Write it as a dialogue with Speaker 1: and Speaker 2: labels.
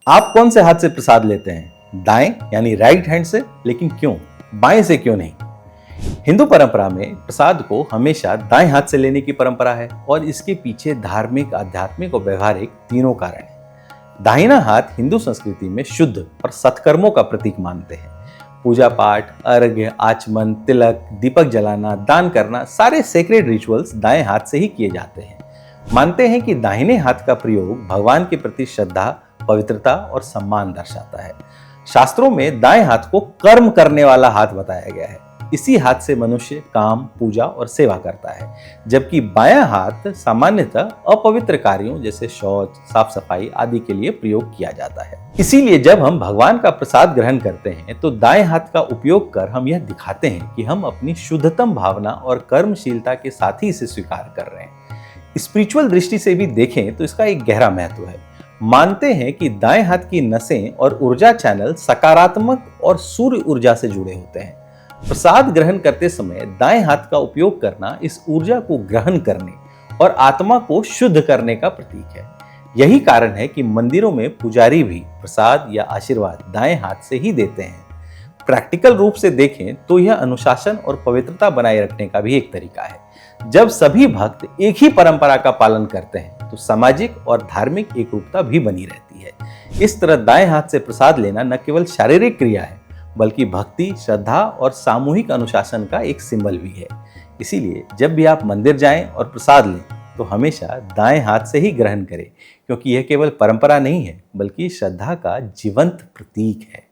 Speaker 1: आप कौन से हाथ से प्रसाद लेते हैं? दाएं यानी राइट हैंड से, लेकिन क्यों? बाएं से क्यों नहीं? हिंदू परंपरा में प्रसाद को हमेशा दाएं हाथ से लेने की परंपरा है और इसके पीछे धार्मिक, आध्यात्मिक और व्यवहारिक तीनों कारण हैं। दाहिना हाथ हिंदू संस्कृति में शुद्ध और सत्कर्मों का प्रतीक मानते हैं। पूजा पाठ, अर्घ्य, आचमन, तिलक, दीपक जलाना, दान करना, सारे सेक्रेड रिचुअल्स दाएं हाथ से ही किए जाते हैं। मानते हैं कि दाहिने हाथ का प्रयोग भगवान के प्रति श्रद्धा, पवित्रता और सम्मान दर्शाता है। शास्त्रों में दाएं हाथ को कर्म करने वाला हाथ बताया गया है। इसी हाथ से मनुष्य काम, पूजा और सेवा करता है, जबकि बायां हाथ सामान्यतः अपवित्र कार्यों जैसे शौच, साफ सफाई आदि के लिए प्रयोग किया जाता है। इसीलिए जब हम भगवान का प्रसाद ग्रहण करते हैं तो दाएं हाथ का उपयोग कर हम यह दिखाते हैं कि हम अपनी शुद्धतम भावना और कर्मशीलता के साथ ही इसे स्वीकार कर रहे हैं। स्पिरिचुअल दृष्टि से भी देखें तो इसका एक गहरा महत्व है। मानते हैं कि दाएं हाथ की नसें और ऊर्जा चैनल सकारात्मक और सूर्य ऊर्जा से जुड़े होते हैं। प्रसाद ग्रहण करते समय दाएं हाथ का उपयोग करना इस ऊर्जा को ग्रहण करने और आत्मा को शुद्ध करने का प्रतीक है। यही कारण है कि मंदिरों में पुजारी भी प्रसाद या आशीर्वाद दाएं हाथ से ही देते हैं। प्रैक्टिकल रूप से देखें तो यह अनुशासन और पवित्रता बनाए रखने का भी एक तरीका है। जब सभी भक्त एक ही परंपरा का पालन करते हैं तो सामाजिक और धार्मिक एकरूपता भी बनी रहती है। इस तरह दाएं हाथ से प्रसाद लेना न केवल शारीरिक क्रिया है, बल्कि भक्ति, श्रद्धा और सामूहिक अनुशासन का एक सिंबल भी है। इसीलिए जब भी आप मंदिर जाएं और प्रसाद लें तो हमेशा दाएं हाथ से ही ग्रहण करें, क्योंकि यह केवल परंपरा नहीं है बल्कि श्रद्धा का जीवंत प्रतीक है।